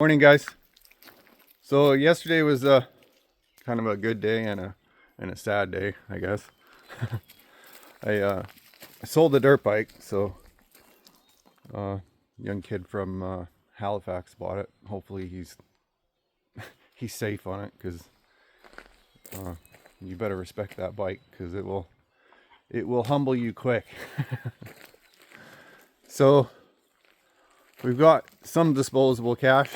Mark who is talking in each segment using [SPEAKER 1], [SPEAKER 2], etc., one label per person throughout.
[SPEAKER 1] Morning, guys. So yesterday was kind of a good day and a sad day, I guess. I sold the dirt bike, so young kid from Halifax bought it. Hopefully he's safe on it, because you better respect that bike, because it will humble you quick. So we've got some disposable cash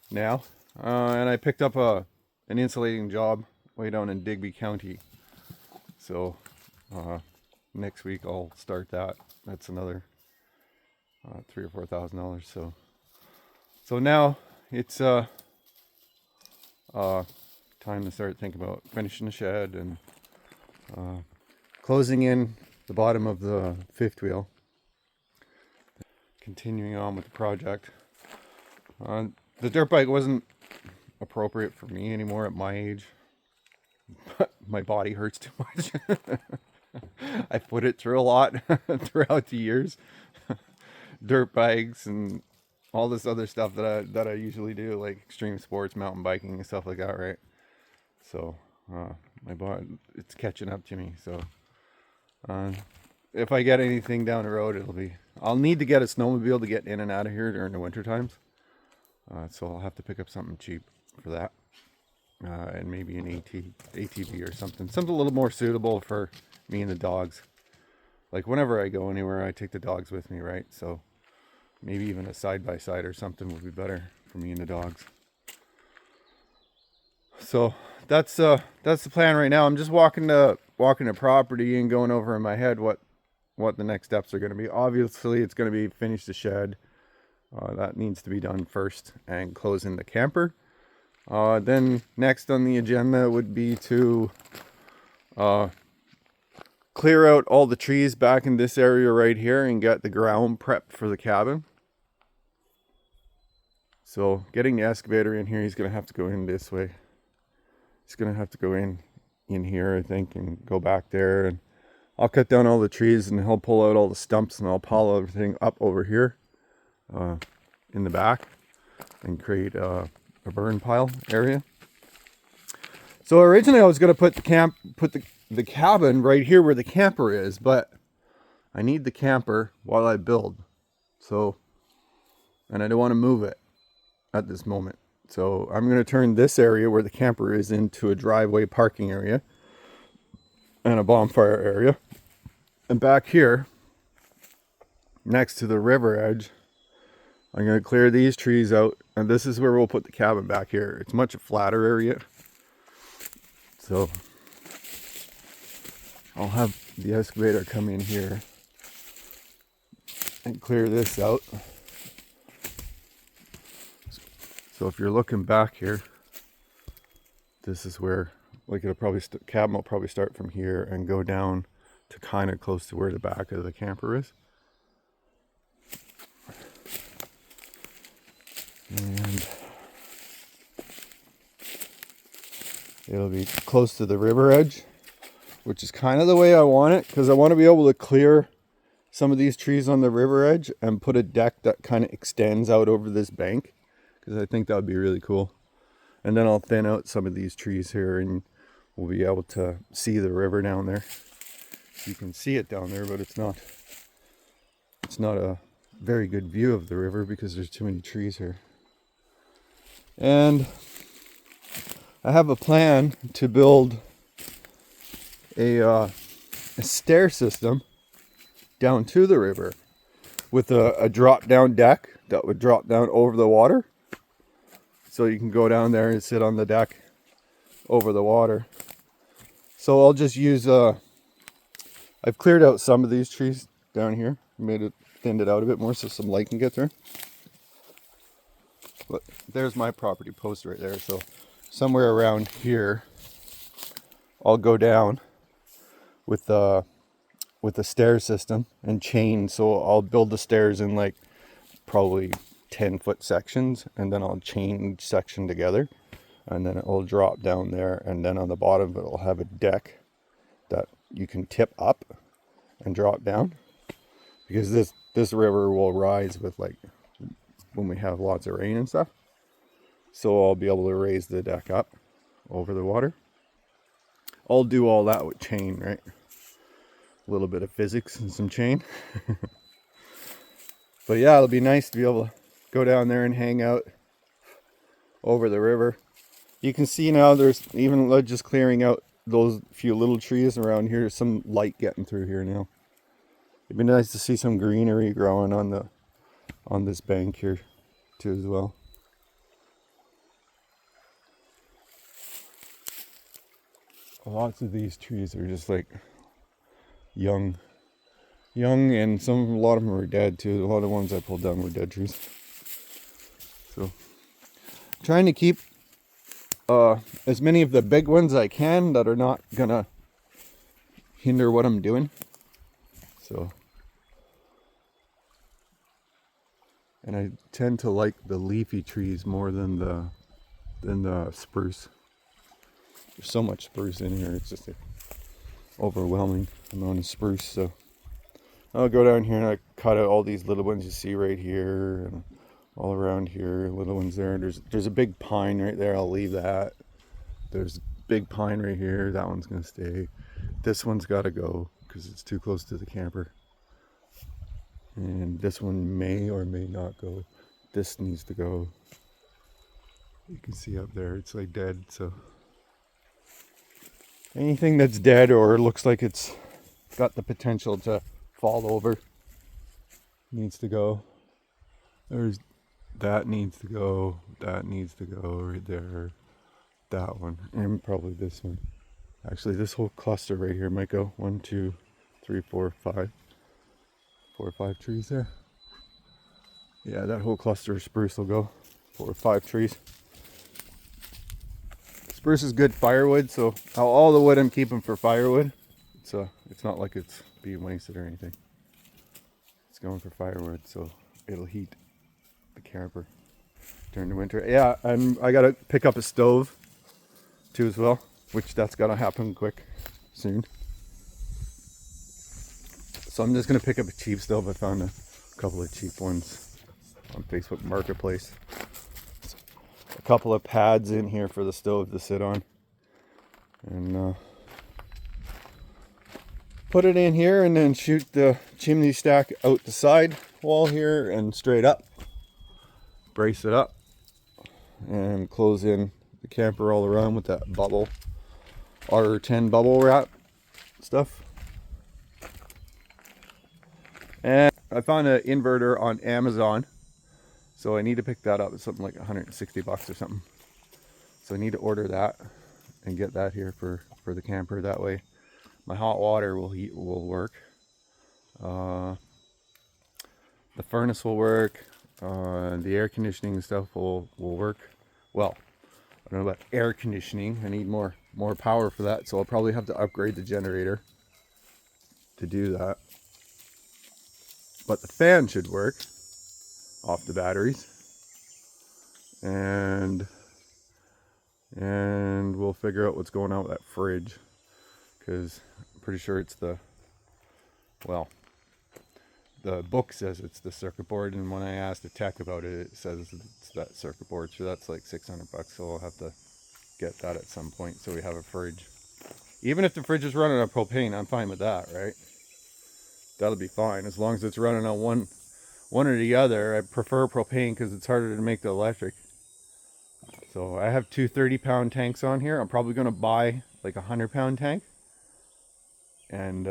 [SPEAKER 1] now, and I picked up an insulating job way down in Digby County. So next week I'll start that. That's another $3,000 or $4,000. So now it's time to start thinking about finishing the shed and closing in the bottom of the fifth wheel. Continuing on with the project. The dirt bike wasn't appropriate for me anymore at my age. My body hurts too much. I put it through a lot throughout the years. Dirt bikes and all this other stuff that I usually do, like extreme sports, mountain biking and stuff like that, right? So my body, it's catching up to me. So if I get anything down the road, I'll need to get a snowmobile to get in and out of here during the winter times. So I'll have to pick up something cheap for that. And maybe an ATV or something a little more suitable for me and the dogs. Like whenever I go anywhere, I take the dogs with me, right? So maybe even a side-by-side or something would be better for me and the dogs. So that's the plan right now. I'm just walking the property and going over in my head what the next steps are going to be. Obviously, it's going to be finish the shed. That needs to be done first, and close in the camper. Then next on the agenda would be to clear out all the trees back in this area right here and get the ground prepped for the cabin. So getting the excavator in here, he's going to have to go in this way. He's going to have to go in here, I think, and go back there. And I'll cut down all the trees, and he'll pull out all the stumps, and I'll pile everything up over here in the back and create a burn pile area. So originally I was going to put the cabin right here where the camper is, but I need the camper while I build. So, and I don't want to move it at this moment. So I'm going to turn this area where the camper is into a driveway parking area and a bonfire area. And back here, next to the river edge, I'm going to clear these trees out, and this is where we'll put the cabin back here. It's much a flatter area. So I'll have the excavator come in here and clear this out. So if you're looking back here, this is where, like, it'll probably cabin will probably start from here and go down to kind of close to where the back of the camper is. And it'll be close to the river edge, which is kind of the way I want it, because I want to be able to clear some of these trees on the river edge and put a deck that kind of extends out over this bank, because I think that would be really cool. And then I'll thin out some of these trees here, and we'll be able to see the river down there. You can see it down there, but it's not a very good view of the river because there's too many trees here. And I have a plan to build a stair system down to the river with a drop down deck that would drop down over the water. So you can go down there and sit on the deck over the water. So I'll just use, I've cleared out some of these trees down here, thinned it out a bit more so some light can get through. But there's my property post right there. So somewhere around here, I'll go down with the stair system and chain. So I'll build the stairs in like probably 10-foot sections, and then I'll chain each section together, and then it'll drop down there, and then on the bottom it'll have a deck that you can tip up and drop down, because this river will rise with, like, when we have lots of rain and stuff. so I'll be able to raise the deck up over the water. I'll do all that with chain, right? A little bit of physics and some chain. But yeah, it'll be nice to be able to go down there and hang out over the river. You can see now there's even just clearing out those few little trees around here. There's some light getting through here now. It'd be nice to see some greenery growing on this bank here too as well. Lots of these trees are just like young, and a lot of them are dead too. A lot of the ones I pulled down were dead trees. So trying to keep as many of the big ones I can that are not gonna hinder what I'm doing. So, and I tend to like the leafy trees more than the spruce. There's so much spruce in here, it's just an overwhelming amount of spruce. So I'll go down here and I cut out all these little ones you see right here and all around here, little ones there. There's a big pine right there, I'll leave that. There's a big pine right here, that one's gonna stay. This one's gotta go because it's too close to the camper. And this one may or may not go. This needs to go. You can see up there, it's like dead, so. Anything that's dead or looks like it's got the potential to fall over needs to go. That needs to go, that needs to go right there, that one, and probably this one. Actually, this whole cluster right here might go. 1, 2, 3, 4, 5. 4 or 5 trees there. Yeah, that whole cluster of spruce will go. 4 or 5 trees. Spruce is good firewood, so all the wood I'm keeping for firewood. It's not like it's being wasted or anything. It's going for firewood, so it'll heat the camper during the winter. Yeah, I gotta pick up a stove too as well, which that's gotta happen quick soon. So I'm just gonna pick up a cheap stove. I found a couple of cheap ones on Facebook Marketplace. A couple of pads in here for the stove to sit on, and put it in here, and then shoot the chimney stack out the side wall here and straight up. Brace it up and close in the camper all around with that bubble R10 bubble wrap stuff. And I found an inverter on Amazon, so I need to pick that up. It's something like 160 bucks or something. So I need to order that and get that here for the camper. That way my hot water will work. The furnace will work. The air conditioning stuff will work. Well, I don't know about air conditioning. I need more power for that, so I'll probably have to upgrade the generator to do that. But the fan should work off the batteries, and we'll figure out what's going on with that fridge, because I'm pretty sure it's the book says it's the circuit board, and when I asked the tech about it, it says it's that circuit board, so that's like 600 bucks, so I'll have to get that at some point so we have a fridge. Even if the fridge is running on propane, I'm fine with that, right? That'll be fine as long as it's running on one or the other. I prefer propane because it's harder to make the electric. So I have 2 30-pound tanks on here. I'm probably going to buy like a 100-pound tank and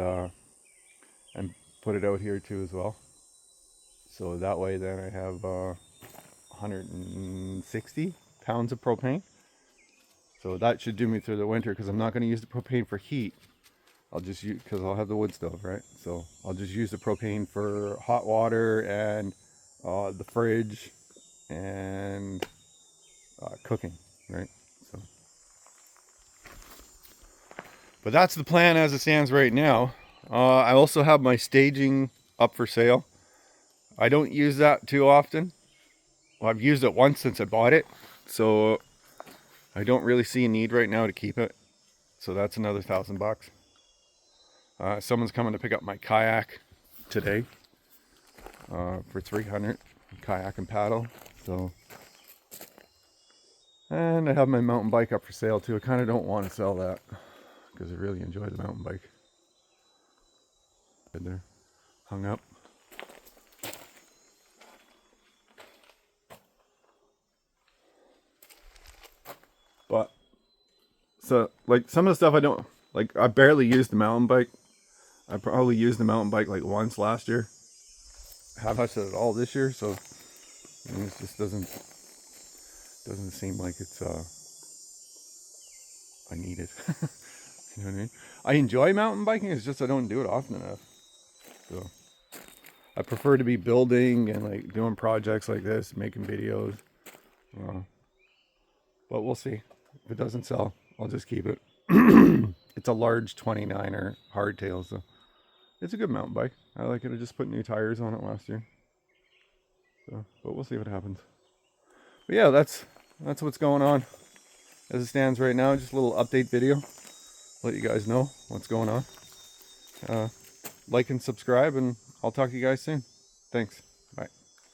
[SPEAKER 1] put it out here too as well. So that way then I have 160 pounds of propane. So that should do me through the winter, because I'm not going to use the propane for heat. I'll just use, because I'll have the wood stove, right? So I'll just use the propane for hot water and the fridge and cooking, right? So, but that's the plan as it stands right now. I also have my staging up for sale. I don't use that too often. Well, I've used it once since I bought it, so I don't really see a need right now to keep it. So that's another $1,000. Someone's coming to pick up my kayak today for $300, kayak and paddle. So And I have my mountain bike up for sale too. I kind of don't want to sell that because I really enjoy the mountain bike. Right there, hung up. But so like some of the stuff I don't like. I barely used the mountain bike. I probably used the mountain bike like once last year. Haven't touched it at all this year, so it just doesn't seem like it's I need it. You know what I mean? I enjoy mountain biking. It's just I don't do it often enough. So I prefer to be building and like doing projects like this, making videos. But we'll see. If it doesn't sell, I'll just keep it. It's a large 29er hardtail, so it's a good mountain bike. I like it. I just put new tires on it last year. So, but we'll see what happens. But yeah, that's what's going on as it stands right now. Just a little update video. Let you guys know what's going on. Like and subscribe, and I'll talk to you guys soon. Thanks. Bye.